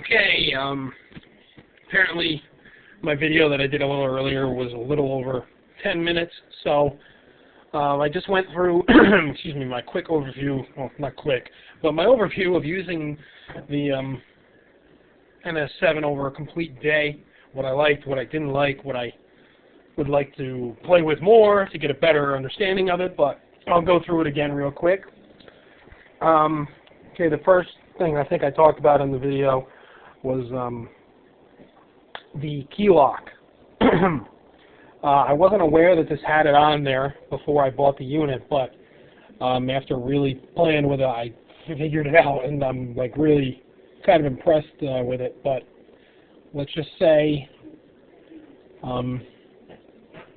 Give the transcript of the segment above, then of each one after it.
Okay, apparently my video that I did a little earlier was a little over 10 minutes, so I just went through, excuse me, my quick overview, well, not quick, but my overview of using the NS7 over a complete day, what I liked, what I didn't like, what I would like to play with more to get a better understanding of it, but I'll go through it again real quick. Okay, the first thing I think I talked about in the video was the key lock. I wasn't aware that this had it on there before I bought the unit, but after really playing with it, I figured it out, and I'm like really kind of impressed with it. But let's just say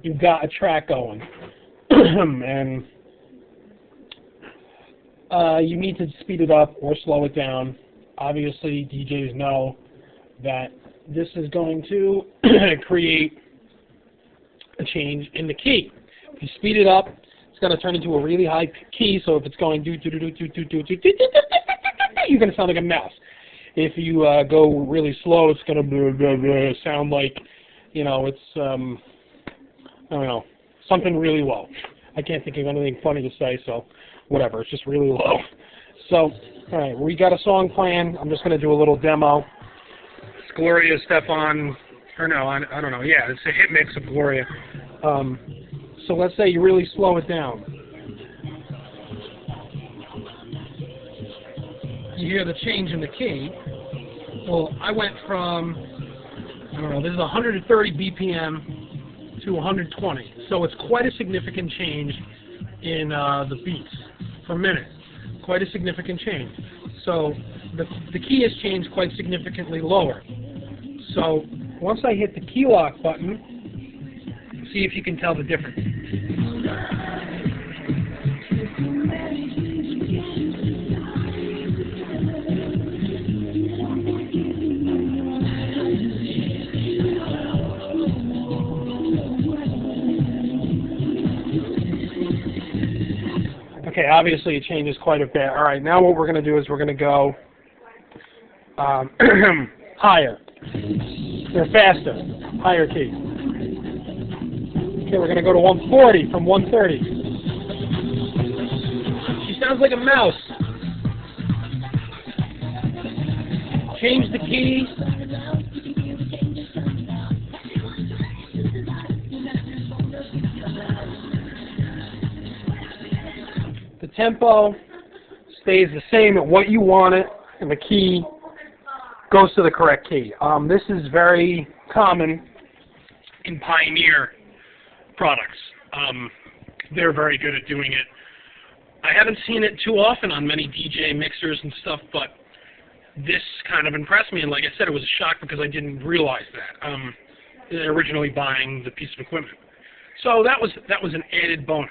you've got a track going, and you need to speed it up or slow it down. Obviously, DJs know that this is going to create a change in the key. If you speed it up, it's going to turn into a really high key, so if it's going do do do do do do do do do, you're going to sound like a mouse. If you go really slow, it's going to sound like, you know, it's I don't know, something really low. I can't think of anything funny to say, so whatever, it's just really low. So, alright, we got a song playing. I'm just going to do a little demo. It's Gloria Stefan, or no, I don't know, yeah, it's a hit mix of Gloria. So let's say you really slow it down. You hear the change in the key. Well, I went from, I don't know, this is 130 BPM to 120. So it's quite a significant change in the beats per minute. Quite a significant change. So the key has changed quite significantly lower. So once I hit the key lock button, see if you can tell the difference. Okay, obviously it changes quite a bit. All right, now what we're going to do is we're going to go higher, or faster, higher key. Okay, we're going to go to 140 from 130. She sounds like a mouse. Change the key. The tempo stays the same at what you want it, and the key goes to the correct key. This is very common in Pioneer products. They're very good at doing it. I haven't seen it too often on many DJ mixers and stuff, but this kind of impressed me, and like I said, it was a shock because I didn't realize that originally buying the piece of equipment. So that was an added bonus.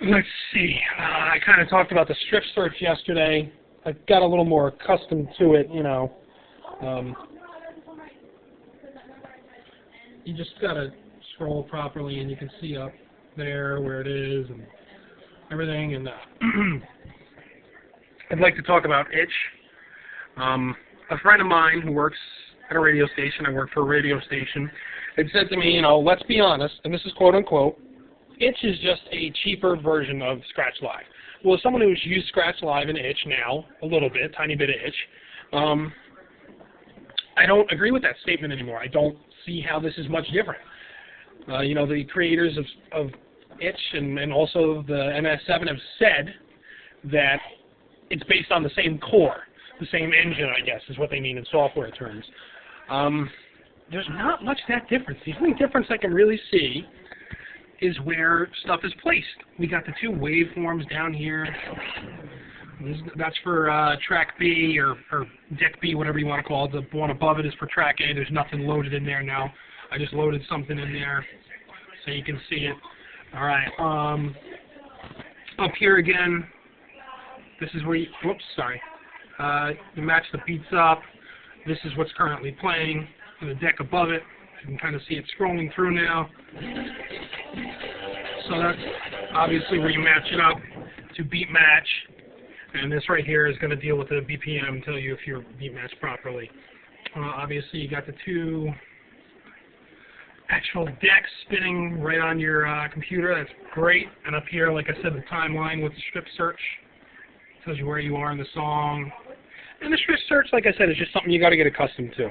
Let's see. I kind of talked about the strip search yesterday. I got a little more accustomed to it, you know. You just gotta scroll properly, and you can see up there where it is and everything. And I'd like to talk about itch. A friend of mine who works at a radio station, I work for a radio station, had said to me, you know, let's be honest, and this is quote unquote, itch is just a cheaper version of Scratch Live. Well, as someone who's used Scratch Live and itch now, a little bit, tiny bit of itch, I don't agree with that statement anymore. I don't see how this is much different. You know, the creators of itch and also the NS7 have said that it's based on the same core, the same engine, I guess, is what they mean in software terms. There's not much that difference. The only difference I can really see is where stuff is placed. We got the two waveforms down here. That's for track B or deck B, whatever you want to call it. The one above it is for track A. There's nothing loaded in there now. I just loaded something in there so you can see it. All right. Up here again, this is where you, whoops, sorry. You match the beats up. This is what's currently playing. And the deck above it, you can kind of see it scrolling through now. So that's obviously where you match it up to beat match. And this right here is going to deal with the BPM, tell you if you're beat matched properly. Obviously, you got the two actual decks spinning right on your computer. That's great. And up here, like I said, the timeline with the strip search tells you where you are in the song. And the strip search, like I said, is just something you got to get accustomed to.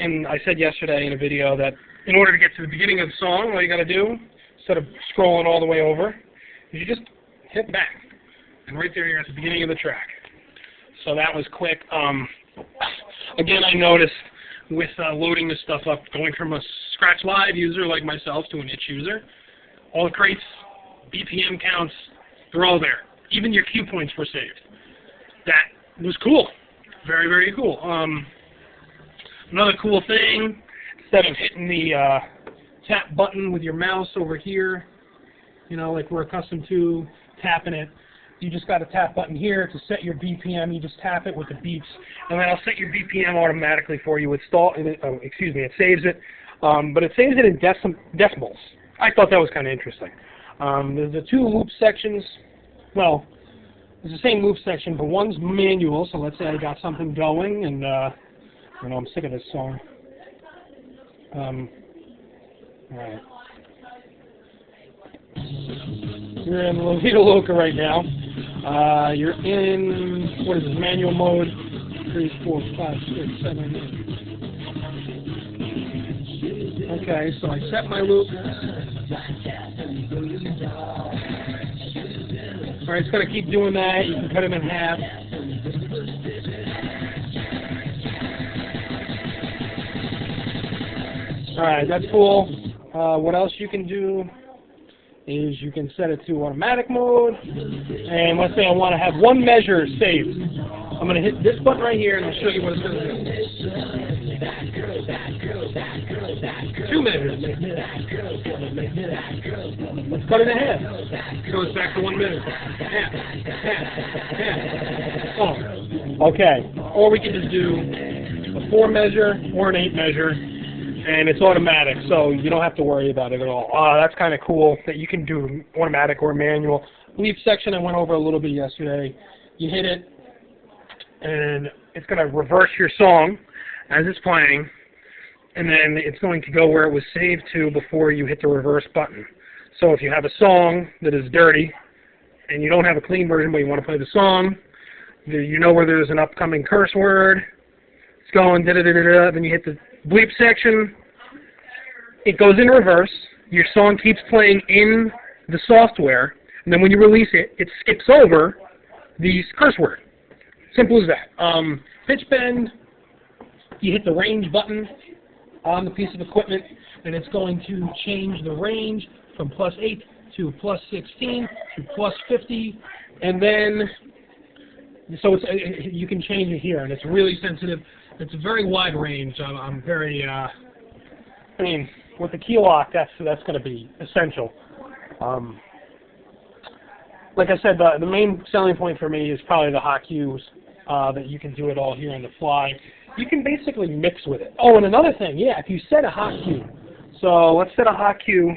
And I said yesterday in a video that in order to get to the beginning of the song, all you got to do, instead of scrolling all the way over, is you just hit back. And right there, you're at the beginning of the track. So that was quick. Again, I noticed with loading this stuff up, going from a Scratch Live user like myself to an itch user, all the crates, BPM counts, they're all there. Even your cue points were saved. That was cool. Very, very cool. Another cool thing, instead of hitting the tap button with your mouse over here, you know, like we're accustomed to tapping it, you just got a tap button here to set your BPM. You just tap it with the beeps, and then I'll set your BPM automatically for you. It saves it, but it saves it in decimals. I thought that was kind of interesting. There's the two loop sections. Well, it's the same loop section, but one's manual. So let's say I got something going, and you know, I'm sick of this song. All right. You're in La Vida Loca right now. You're in, what is this, manual mode? 3, 4, 5, 6, 7, 8. Okay, so I set my loop. Alright, it's going to keep doing that. You can cut it in half. Alright, that's cool. What else you can do is you can set it to automatic mode, and let's say I want to have one measure saved. I'm going to hit this button right here, and I'll show you what it's going to do. 2 measures. Let's cut it in half. It goes back to 1 minute. Half. Oh. Okay. Or we can just do a 4 measure or an 8 measure. And it's automatic, so you don't have to worry about it at all. That's kind of cool that you can do automatic or manual. Leaf section I went over a little bit yesterday. You hit it, and it's going to reverse your song as it's playing, and then it's going to go where it was saved to before you hit the reverse button. So if you have a song that is dirty, and you don't have a clean version, but you want to play the song, you know where there's an upcoming curse word, it's going da-da-da-da-da, then you hit the bleep section, it goes in reverse, your song keeps playing in the software, and then when you release it, it skips over the curse word. Simple as that. Pitch bend, you hit the range button on the piece of equipment, and it's going to change the range from +8 to +16 to +50, and then, so you can change it here, and it's really sensitive. It's a very wide range. I'm very, I mean, with the key lock, that's going to be essential. Like I said, the main selling point for me is probably the hot cues, that you can do it all here on the fly. You can basically mix with it. Oh, and another thing, yeah, if you set a hot cue, so let's set a hot cue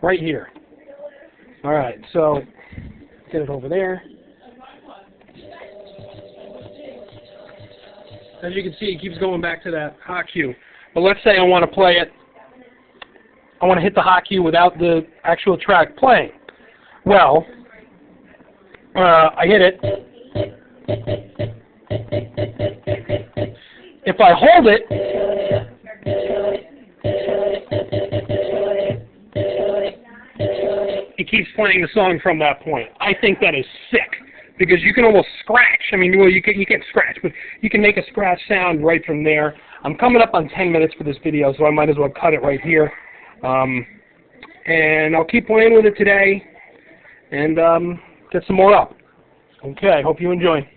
right here. All right, so get it over there. As you can see, it keeps going back to that hot cue. But let's say I want to play it, I want to hit the hot cue without the actual track playing. Well, I hit it. If I hold it, it keeps playing the song from that point. I think that is sick, because you can almost scratch. I mean, well, you can't scratch, but you can make a scratch sound right from there. I'm coming up on 10 minutes for this video, so I might as well cut it right here. And I'll keep playing with it today and get some more up. Okay, hope you enjoy.